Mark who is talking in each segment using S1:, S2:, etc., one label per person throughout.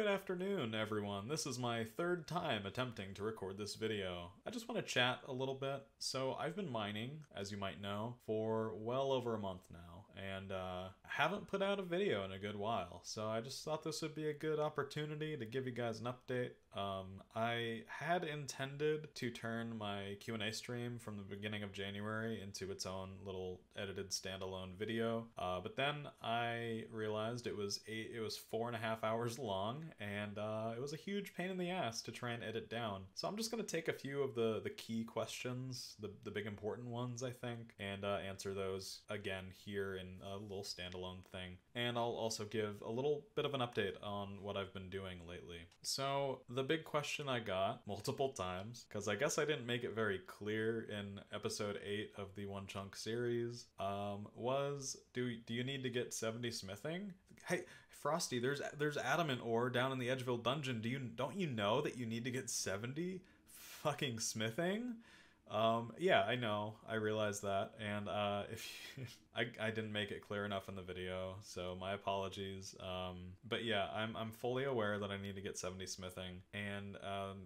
S1: Good afternoon, everyone. This is my third time attempting to record this video. I just want to chat a little bit. So I've been mining, as you might know, for well over a month now, and haven't put out a video in a good while. So I just thought this would be a good opportunity to give you guys an update. I had intended to turn my Q&A stream from the beginning of January into its own little edited standalone video, but then I realized it was 4.5 hours long, and it was a huge pain in the ass to try and edit down. So I'm just gonna take a few of the key questions, the big important ones, I think, and answer those again here in a little standalone thing. And I'll also give a little bit of an update on what I've been doing lately. So the big question I got multiple times, because I guess I didn't make it very clear in episode 8 of the One Chunk series, was do you need to get 70 smithing? Hey, Frosty, there's adamant ore down in the Edgeville dungeon. Don't you know that you need to get 70 fucking smithing? Yeah, I know. I realize that, and I didn't make it clear enough in the video, so my apologies. But yeah, I'm fully aware that I need to get 70 smithing, and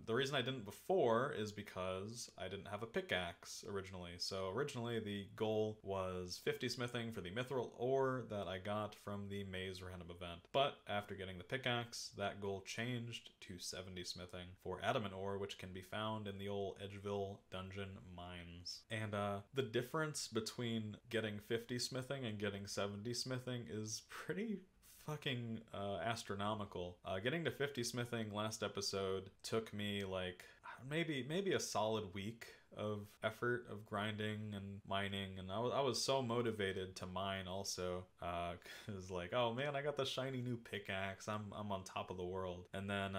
S1: the reason I didn't before is because I didn't have a pickaxe originally. So originally the goal was 50 smithing for the mithril ore that I got from the maze random event, but after getting the pickaxe, that goal changed to 70 smithing for adamant ore, which can be found in the old Edgeville dungeon mines. And the difference between getting 50 smithing and getting 70 smithing is pretty fucking astronomical. Getting to 50 smithing last episode took me like maybe a solid week of effort of grinding and mining, and I was so motivated to mine also, cause like, oh man, I got the shiny new pickaxe, I'm on top of the world. And then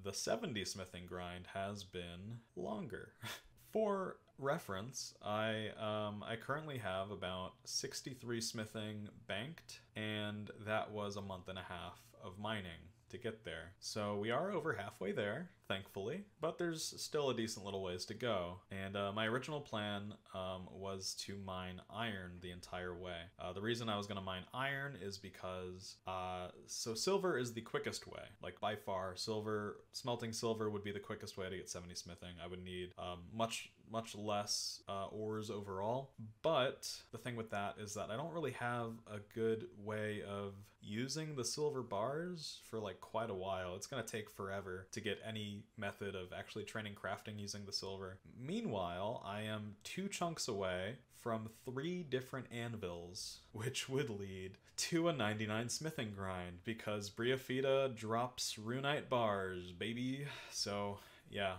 S1: the 70 smithing grind has been longer. For reference, I currently have about 63 smithing banked, and that was a month and a half of mining to get there. So we are over halfway there, thankfully, but there's still a decent little ways to go. And my original plan was to mine iron the entire way. The reason I was going to mine iron is because so silver is the quickest way, like by far. Smelting silver would be the quickest way to get 70 smithing. I would need much less ores overall, but the thing with that is that I don't really have a good way of using the silver bars for like quite a while. It's gonna take forever to get any method of actually training crafting using the silver. Meanwhile, I am 2 chunks away from 3 different anvils, which would lead to a 99 smithing grind, because Briafita drops runite bars, baby. So yeah.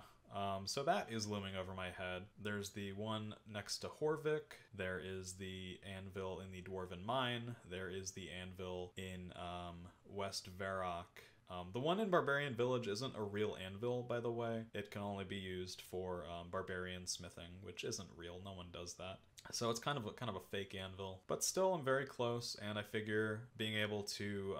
S1: So that is looming over my head. There's the one next to Horvik. There is the anvil in the Dwarven Mine. There is the anvil in West Varrock. The one in Barbarian Village isn't a real anvil, by the way. It can only be used for barbarian smithing, which isn't real. No one does that. So it's kind of a fake anvil. But still, I'm very close, and I figure being able to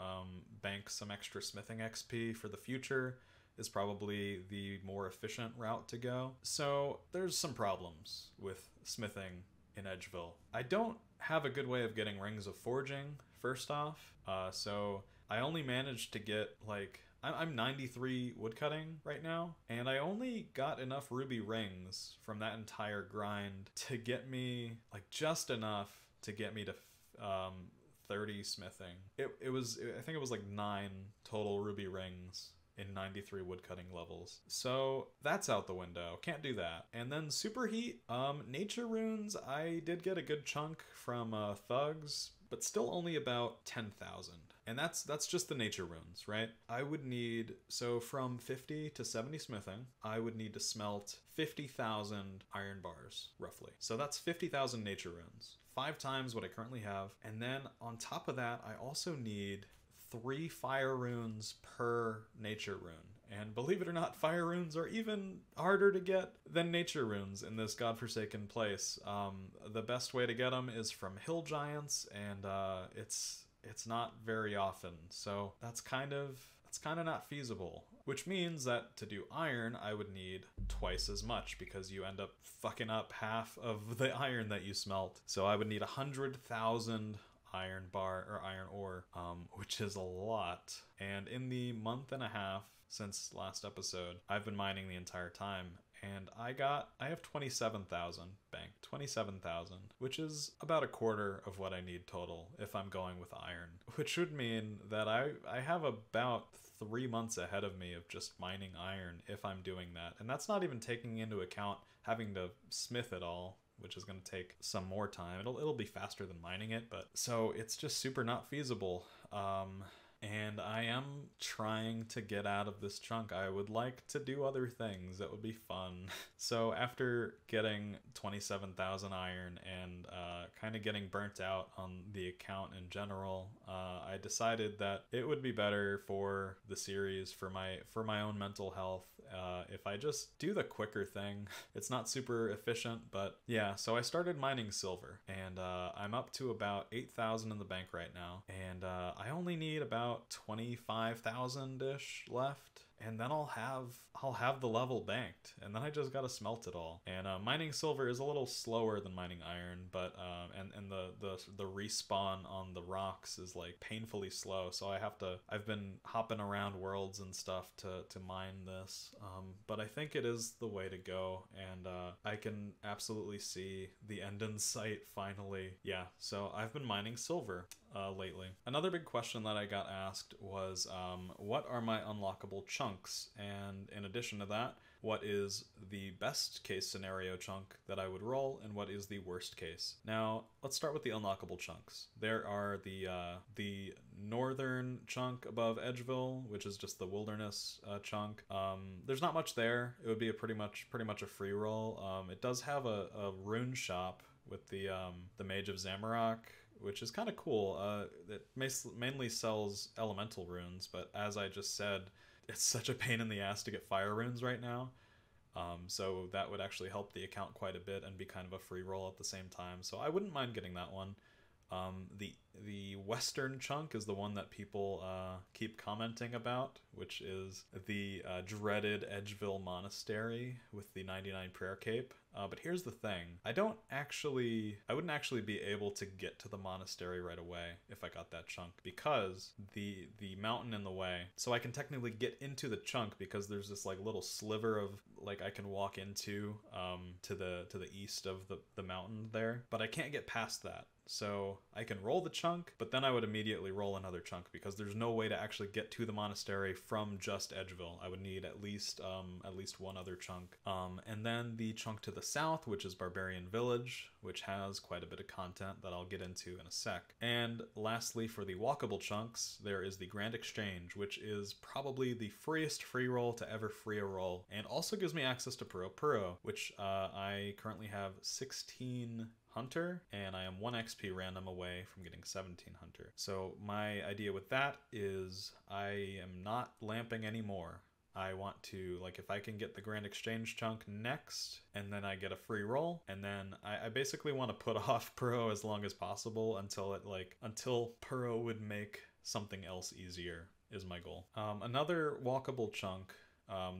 S1: bank some extra smithing XP for the future is probably the more efficient route to go. So there's some problems with smithing in Edgeville. I don't have a good way of getting rings of forging, first off. So I only managed to get like, I'm 93 woodcutting right now, and I only got enough ruby rings from that entire grind to get me like just enough to get me to 30 smithing. I think it was like 9 total ruby rings in 93 woodcutting levels. So that's out the window. Can't do that. And then superheat, nature runes, I did get a good chunk from thugs, but still only about 10,000. And that's just the nature runes, right? I would need, so from 50 to 70 smithing, I would need to smelt 50,000 iron bars, roughly. So that's 50,000 nature runes, 5 times what I currently have. And then on top of that, I also need 3 fire runes per nature rune. And believe it or not, fire runes are even harder to get than nature runes in this godforsaken place. The best way to get them is from hill giants, and it's not very often. So that's kind of not feasible. Which means that to do iron, I would need twice as much, because you end up fucking up half of the iron that you smelt. So I would need 100,000 iron bar or iron ore, which is a lot. And in the month and a half since last episode, I've been mining the entire time, and I have 27,000 banked. 27,000, which is about a quarter of what I need total if I'm going with iron, which would mean that I have about 3 months ahead of me of just mining iron if I'm doing that. And that's not even taking into account having to smith it all, which is going to take some more time. It'll be faster than mining it, but so it's just super not feasible. And I am trying to get out of this chunk. I would like to do other things that would be fun. So after getting 27,000 iron and kind of getting burnt out on the account in general, I decided that it would be better for the series, for my own mental health, if I just do the quicker thing. It's not super efficient, but yeah, so I started mining silver, and I'm up to about 8,000 in the bank right now, and I only need about 25,000-ish left, and then I'll have the level banked, and then I just gotta smelt it all. And mining silver is a little slower than mining iron, but and the respawn on the rocks is like painfully slow, so I've been hopping around worlds and stuff to mine this, but I think it is the way to go, and I can absolutely see the end in sight finally. Yeah, so I've been mining silver lately. Another big question that I got asked was, what are my unlockable chunks? And in addition to that, what is the best case scenario chunk that I would roll, and what is the worst case? Now, let's start with the unlockable chunks. There are the northern chunk above Edgeville, which is just the wilderness chunk. There's not much there. It would be pretty much a free roll. It does have a rune shop with the Mage of Zamorak, which is kind of cool. It mainly sells elemental runes, but as I just said, it's such a pain in the ass to get fire runes right now. So that would actually help the account quite a bit and be kind of a free roll at the same time. So I wouldn't mind getting that one. The western chunk is the one that people keep commenting about, which is the dreaded Edgeville Monastery with the 99 prayer cape. But here's the thing. I wouldn't actually be able to get to the monastery right away if I got that chunk, because the mountain in the way. So I can technically get into the chunk because there's this like little sliver of like I can walk into to the east of the mountain there, but I can't get past that. So I can roll the chunk, but then I would immediately roll another chunk because there's no way to actually get to the monastery from just Edgeville. I would need at least one other chunk. And then the chunk to the south, which is Barbarian Village, which has quite a bit of content that I'll get into in a sec. And lastly, for the walkable chunks, there is the Grand Exchange, which is probably the freest free roll to ever free a roll, and also gives me access to Puro, which I currently have 16 Hunter, and I am 1 XP random away from getting 17 Hunter. So my idea with that is I am not lamping anymore. I want to, like, if I can get the Grand Exchange chunk next, and then I get a free roll, and then I basically want to put off Puro as long as possible until Puro would make something else easier is my goal. Another walkable chunk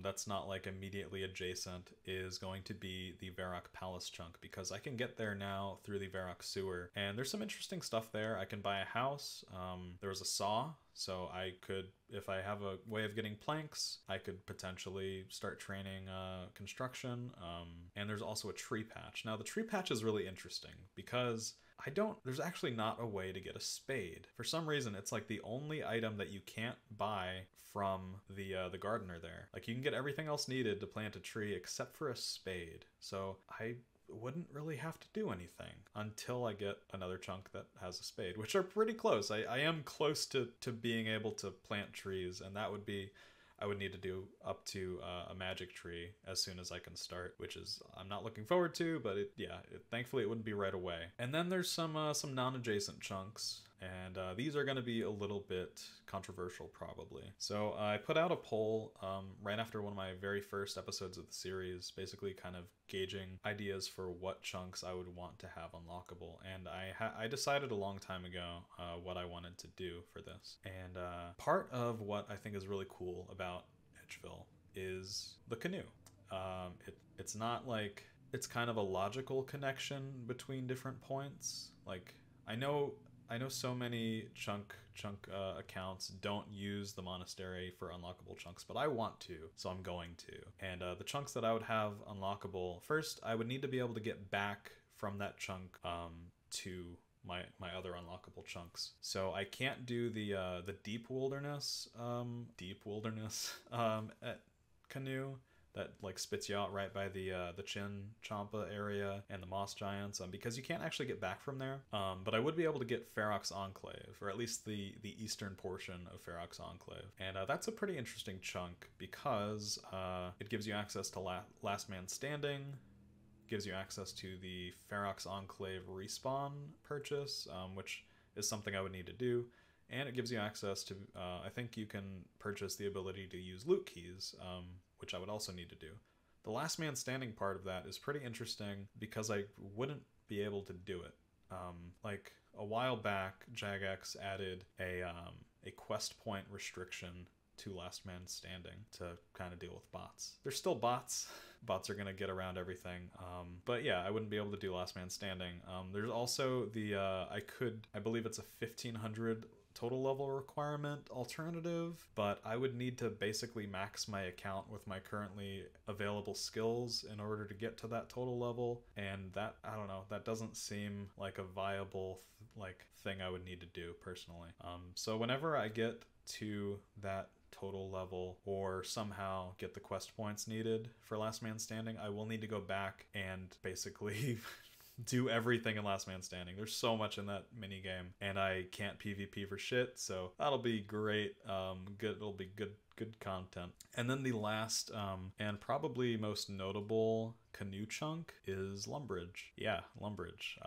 S1: that's not like immediately adjacent is going to be the Varrock Palace chunk, because I can get there now through the Varrock sewer, and there's some interesting stuff there. I can buy a house. There's a saw, so I could, if I have a way of getting planks, I could potentially start training construction. And there's also a tree patch. Now the tree patch is really interesting because there's actually not a way to get a spade. For some reason, it's like the only item that you can't buy from the gardener there. Like, you can get everything else needed to plant a tree except for a spade. So I wouldn't really have to do anything until I get another chunk that has a spade, which are pretty close. I am close to being able to plant trees, and that would be, I would need to do up to a magic tree as soon as I can start, which is I'm not looking forward to, but thankfully it wouldn't be right away. And then there's some non-adjacent chunks, and these are going to be a little bit controversial probably. So I put out a poll right after one of my very first episodes of the series, basically kind of gauging ideas for what chunks I would want to have unlockable, and I decided a long time ago what I wanted to do for this. And part of what I think is really cool about Edgeville is the canoe. It's not like, it's kind of a logical connection between different points. Like, I know I know so many chunk accounts don't use the monastery for unlockable chunks, but I want to, so I'm going to. And the chunks that I would have unlockable, first I would need to be able to get back from that chunk to my other unlockable chunks. So I can't do the deep wilderness at canoe that like spits you out right by the Chin Champa area and the Moss Giants, because you can't actually get back from there. But I would be able to get Ferox Enclave, or at least the eastern portion of Ferox Enclave. And that's a pretty interesting chunk because it gives you access to Last Man Standing, gives you access to the Ferox Enclave respawn purchase, which is something I would need to do. And it gives you access to, I think you can purchase the ability to use loot keys, which I would also need to do. The Last Man Standing part of that is pretty interesting because I wouldn't be able to do it. Like a while back, Jagex added a quest point restriction to Last Man Standing to kind of deal with bots. There's still bots. Bots are going to get around everything. But yeah, I wouldn't be able to do Last Man Standing. There's also the, I believe it's a 1500 total level requirement alternative, but I would need to basically max my account with my currently available skills in order to get to that total level, and that, I don't know, that doesn't seem like a viable thing I would need to do personally. So whenever I get to that total level or somehow get the quest points needed for Last Man Standing, I will need to go back and basically do everything in Last Man Standing. There's so much in that mini game, and I can't PvP for shit, so that'll be great. It'll be good content. And then the last and probably most notable canoe chunk is Lumbridge. Yeah, Lumbridge.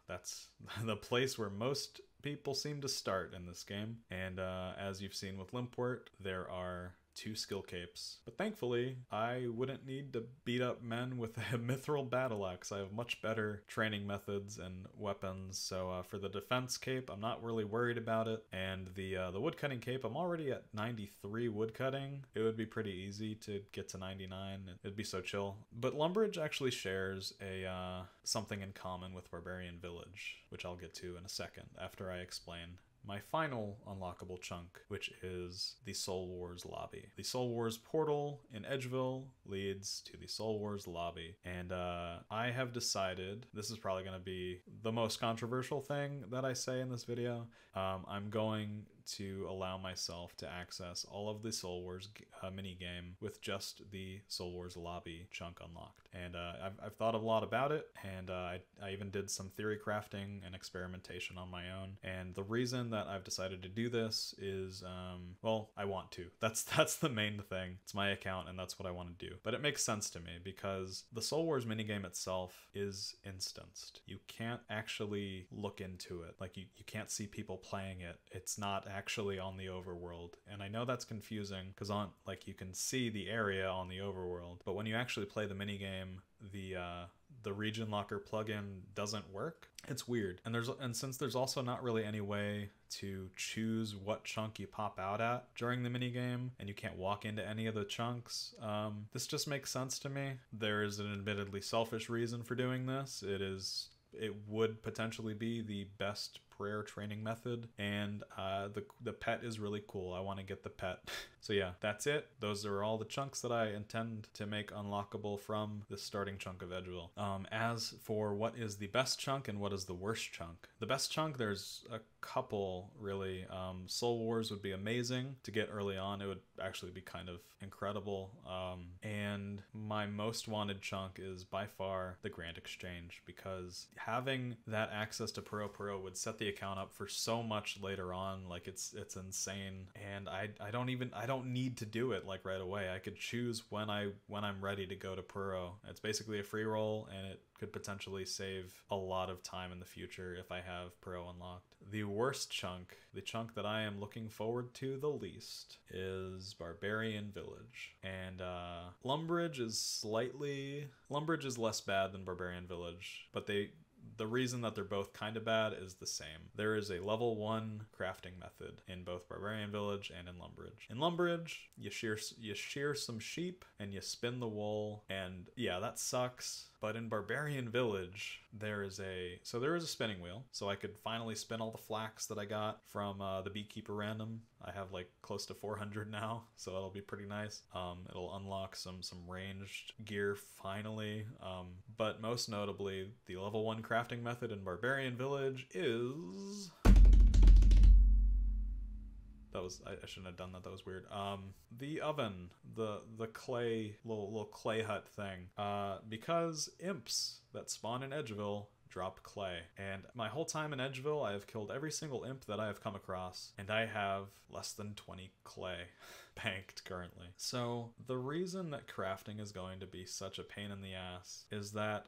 S1: That's the place where most people seem to start in this game, and as you've seen with Limpwort, there are 2 skill capes. But thankfully, I wouldn't need to beat up men with a mithril battle axe. I have much better training methods and weapons, so for the defense cape, I'm not really worried about it. And the woodcutting cape, I'm already at 93 woodcutting. It would be pretty easy to get to 99. It'd be so chill. But Lumbridge actually shares a something in common with Barbarian Village, which I'll get to in a second after I explain my final unlockable chunk, which is the Soul Wars lobby. The Soul Wars portal in Edgeville leads to the Soul Wars lobby, and I have decided, this is probably going to be the most controversial thing that I say in this video, I'm going to allow myself to access all of the Soul Wars minigame with just the Soul Wars lobby chunk unlocked. And I've thought a lot about it, and I even did some theory crafting and experimentation on my own. And the reason that I've decided to do this is, well, I want to. That's the main thing. It's my account, and that's what I want to do. But it makes sense to me because the Soul Wars minigame itself is instanced. You can't actually look into it. Like, you can't see people playing it. It's not actually on the overworld. And I know that's confusing because you can see the area on the overworld, but when you actually play the minigame, the region locker plugin doesn't work. It's weird. And since there's also not really any way to choose what chunk you pop out at during the minigame, and you can't walk into any of the chunks, this just makes sense to me. There is an admittedly selfish reason for doing this. It would potentially be the best prayer training method, and the pet is really cool. I want to get the pet. So yeah, that's it. Those are all the chunks that I intend to make unlockable from this starting chunk of Edgeville. As for what is the best chunk and what is the worst chunk, the best chunk, there's a couple really. Soul Wars would be amazing to get early on. It would actually be kind of incredible. And my most wanted chunk is by far the Grand Exchange, because having that access to Pro would set the account up for so much later on. Like, it's insane, and I don't need to do it like right away. I could choose when I'm ready to go to Pro. It's basically a free roll, and it could potentially save a lot of time in the future if I have Pro unlocked. The worst chunk, the chunk that I am looking forward to the least, is Barbarian Village. And Lumbridge is less bad than Barbarian Village, but the reason that they're both kind of bad is the same. There is a level 1 crafting method in both Barbarian Village and in Lumbridge. In Lumbridge, you shear some sheep and you spin the wool, and yeah, that sucks, But in Barbarian Village, there is a spinning wheel, so I could finally spin all the flax that I got from the Beekeeper random. I have like close to 400 now, so it'll be pretty nice. It'll unlock some ranged gear finally. But most notably, the level 1 crafting method in Barbarian Village is... I shouldn't have done that. That was weird. The oven, the clay, little clay hut thing. Because imps that spawn in Edgeville drop clay. And my whole time in Edgeville, I have killed every single imp that I have come across, and I have less than 20 clay banked currently. So the reason that crafting is going to be such a pain in the ass is that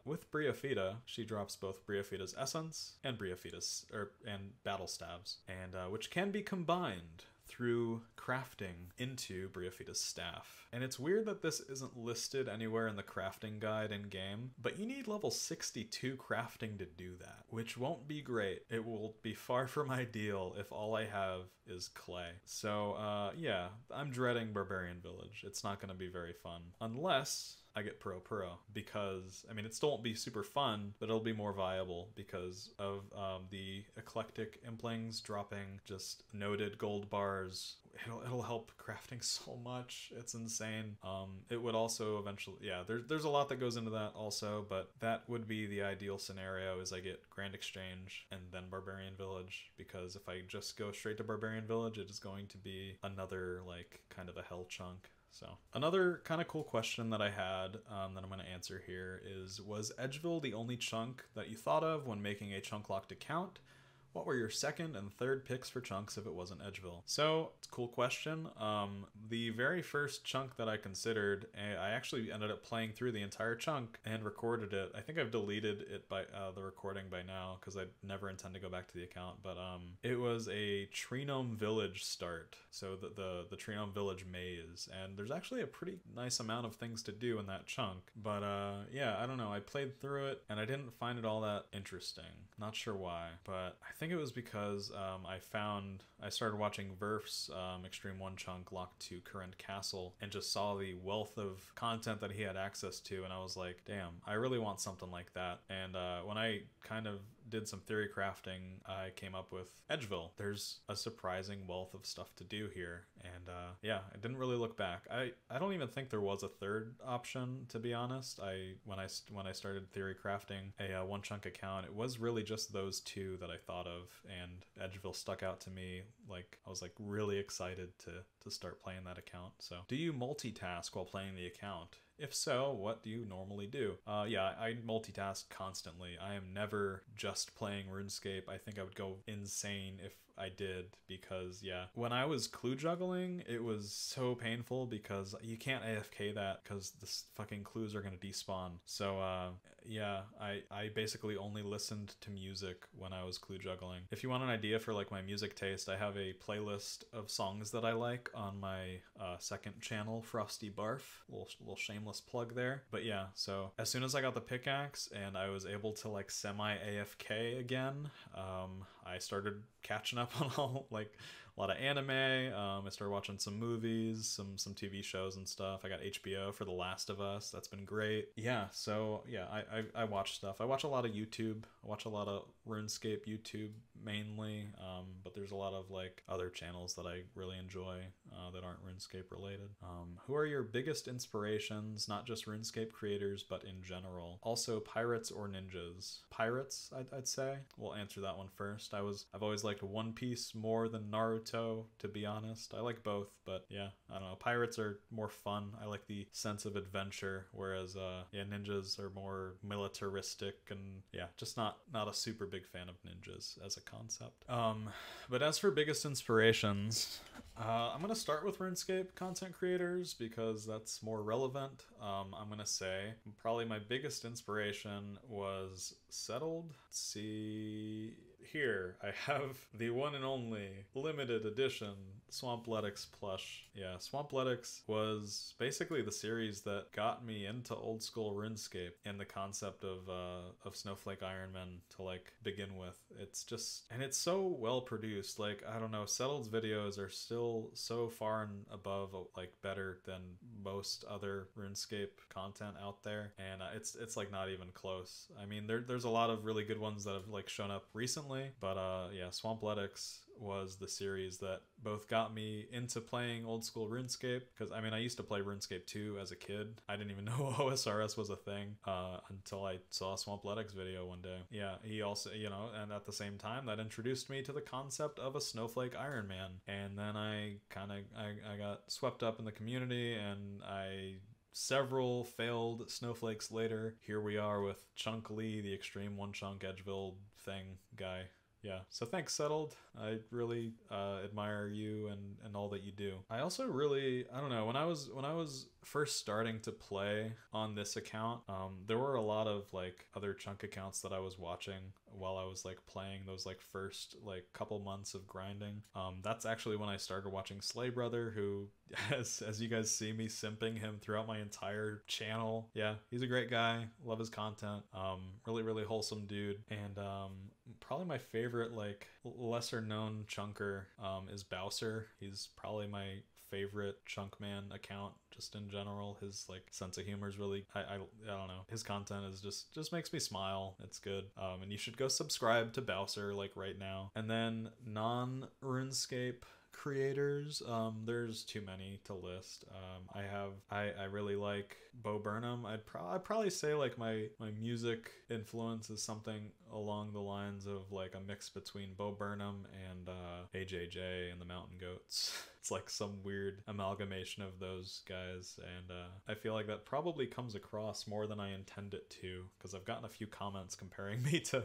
S1: with Briafita, she drops both Briafita's essence and and battle stabs, and which can be combined through crafting into Briafita's staff. And it's weird that this isn't listed anywhere in the crafting guide in game, but you need level 62 crafting to do that, which won't be great. It will be far from ideal if all I have is clay. So yeah, I'm dreading Barbarian Village. It's not going to be very fun unless I get pro, because I mean, it still won't be super fun, but it'll be more viable because of the eclectic implings dropping just noted gold bars. It'll help crafting so much. It's insane. It would also eventually, yeah, there's a lot that goes into that also, but that would be the ideal scenario is I get Grand Exchange and then Barbarian Village, because if I just go straight to Barbarian Village, it is going to be another like kind of a hell chunk. So another kind of cool question that I had that I'm going to answer here is, was Edgeville the only chunk that you thought of when making a chunk locked account? What were your second and third picks for chunks if it wasn't Edgeville? So, it's a cool question. The very first chunk that I considered, I actually ended up playing through the entire chunk and recorded it. I think I've deleted it by the recording by now because I never intend to go back to the account, but it was a Xtreme Village start. So the Xtreme Village maze, and there's actually a pretty nice amount of things to do in that chunk. But yeah, I don't know. I played through it and I didn't find it all that interesting. Not sure why, but I think it was because I started watching Verf's Xtreme Onechunk Locked to Current Castle and just saw the wealth of content that he had access to, and I was like, damn, I really want something like that. And when I kind of did some theory crafting, I came up with Edgeville. There's a surprising wealth of stuff to do here, and yeah, I didn't really look back. I don't even think there was a third option, to be honest. When I started theory crafting a one chunk account, it was really just those two that I thought of, and Edgeville stuck out to me. Like, I was like really excited to start playing that account. So, do you multitask while playing the account? If so, what do you normally do? Yeah, I multitask constantly. I am never just playing RuneScape. I think I would go insane if I did, because yeah, when I was clue juggling, it was so painful because you can't AFK that because the fucking clues are gonna despawn. So yeah, I basically only listened to music when I was clue juggling. If you want an idea for like my music taste, I have a playlist of songs that I like on my second channel, Frosty Barf. Little shameless plug there. But yeah, so as soon as I got the pickaxe and I was able to like semi AFK again, I started catching up on all like a lot of anime. I started watching some movies, some TV shows and stuff. I got HBO for The Last of Us. That's been great. Yeah, so yeah, I watch stuff. I watch a lot of YouTube. I watch a lot of RuneScape YouTube mainly, but there's a lot of like other channels that I really enjoy that aren't RuneScape related. Who are your biggest inspirations, not just RuneScape creators, but in general? Also, pirates or ninjas? Pirates, I'd say. We'll answer that one first. I've always liked One Piece more than Naruto, to be honest. I like both, but yeah, I don't know. Pirates are more fun. I like the sense of adventure, whereas yeah, ninjas are more militaristic, and yeah, just not a super big fan of ninjas as a concept. But as for biggest inspirations, I'm gonna start with RuneScape content creators because that's more relevant. I'm gonna say probably my biggest inspiration was Settled. Let's see, here I have the one and only limited edition Swampletix plush. Yeah, Swampletix was basically the series that got me into old school RuneScape and the concept of Snowflake Iron Man to like begin with. It's just, and it's so well produced. Like, I don't know, Settled's videos are still so far and above, like better than most other RuneScape content out there, and it's like not even close. I mean, there's a lot of really good ones that have like shown up recently, but yeah, Swampletix was the series that both got me into playing old school RuneScape, because I mean, I used to play RuneScape 2 as a kid. I didn't even know OSRS was a thing until I saw a Swampletix video one day. Yeah, he also, you know, and at the same time that introduced me to the concept of a Snowflake Iron Man, and then I got swept up in the community, and several failed snowflakes later, here we are with Chunk Lee, the Xtreme Onechunk Edgeville thing guy. Yeah, so thanks, Settled. I really admire you and all that you do. I also really, I don't know, when I was first starting to play on this account, there were a lot of like other chunk accounts that I was watching while I was like playing those like first like couple months of grinding. That's actually when I started watching Slay Brother, who, as you guys see me simping him throughout my entire channel. Yeah, he's a great guy. Love his content. Really wholesome dude. And probably my favorite like lesser known chunker is Bowser. He's probably my favorite Chunkman account just in general. His like sense of humor is really, I don't know, his content is just makes me smile. It's good. And you should go subscribe to Bowser like right now. And then non RuneScape creators, there's too many to list. I really like Bo Burnham. I'd probably say like my music influence is something along the lines of like a mix between Bo Burnham and AJJ and the Mountain Goats. It's like some weird amalgamation of those guys, and I feel like that probably comes across more than I intend it to, because I've gotten a few comments comparing me to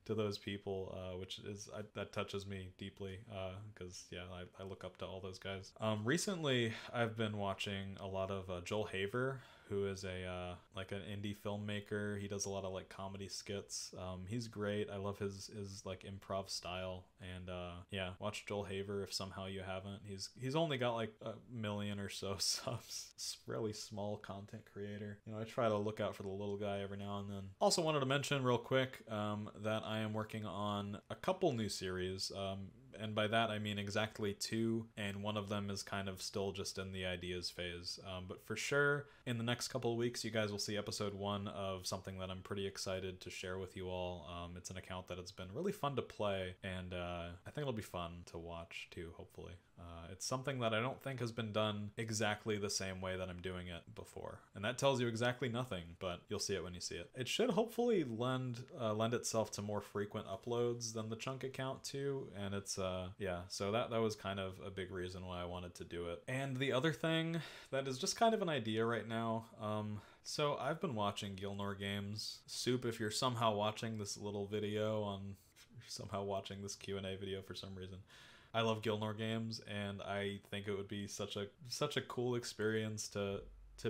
S1: those people, which is that touches me deeply, because yeah, I look up to all those guys. Recently I've been watching a lot of Joel Haver, who is a like an indie filmmaker. He does a lot of like comedy skits. He's great. I love his like improv style, and yeah, watch Joel Haver if somehow you haven't. He's only got like 1 million or so subs. It's a really small content creator. You know, I try to look out for the little guy every now and then. Also wanted to mention real quick that I am working on a couple new series. And by that I mean exactly 2, and one of them is kind of still just in the ideas phase. But for sure, in the next couple of weeks, you guys will see episode 1 of something that I'm pretty excited to share with you all. It's an account that it's been really fun to play, and I think it'll be fun to watch too, hopefully. It's something that I don't think has been done exactly the same way that I'm doing it before. And that tells you exactly nothing, but you'll see it when you see it. It should hopefully lend itself to more frequent uploads than the Chunk account too, and it's yeah, so that was kind of a big reason why I wanted to do it. And the other thing that is just kind of an idea right now, so I've been watching Gilnor Games. Soup, if you're somehow watching this little video somehow watching this Q&A video for some reason, I love Gilnor Games, and I think it would be such a cool experience to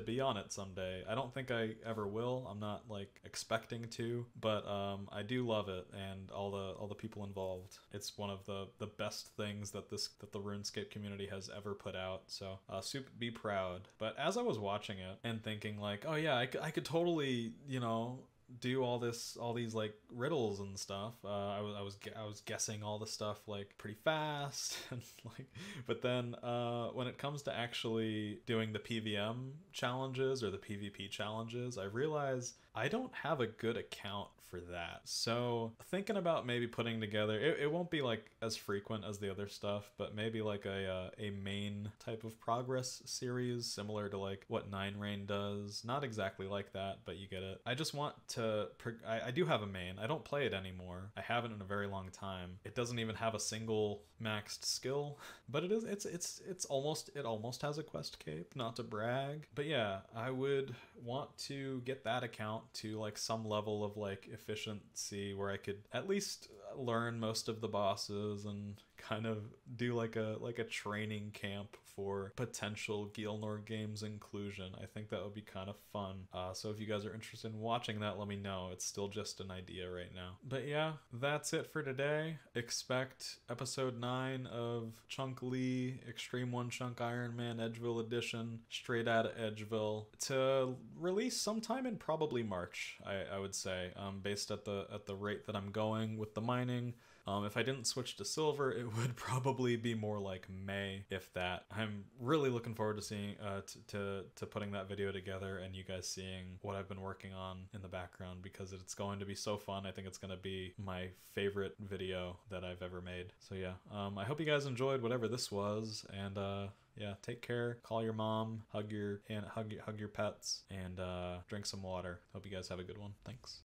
S1: be on it someday. I don't think I ever will. I'm not like expecting to, but I do love it, and all the people involved. It's one of the best things that the RuneScape community has ever put out. So Soup, be proud. But as I was watching it and thinking like, oh yeah, I could totally, you know, do all these like riddles and stuff. I was guessing all the stuff like pretty fast, and like, but then when it comes to actually doing the PVM challenges or the PvP challenges, I realize I don't have a good account for that. So thinking about maybe putting together, it won't be like as frequent as the other stuff, but maybe like a main type of progress series similar to like what 9 Rain does. Not exactly like that, but you get it. I just want to, I do have a main. I don't play it anymore. I haven't in a very long time. It doesn't even have a single maxed skill, but it almost has a quest cape, not to brag. But yeah, I would want to get that account to like some level of like efficiency where I could at least learn most of the bosses and kind of do like a training camp for potential Gilnor Games inclusion. I think that would be kind of fun. So if you guys are interested in watching that, let me know. It's still just an idea right now. But yeah, that's it for today. Expect episode 9 of Chunk Lee Xtreme Onechunk Iron Man Edgeville edition, straight out of Edgeville, to release sometime in probably March, I would say, based at the rate that I'm going with the mining. If I didn't switch to silver, it would probably be more like May, if that. I'm really looking forward to seeing, to putting that video together and you guys seeing what I've been working on in the background, because it's going to be so fun. I think it's going to be my favorite video that I've ever made. So yeah, I hope you guys enjoyed whatever this was, and yeah, take care, call your mom, hug your pets, and drink some water. Hope you guys have a good one. Thanks.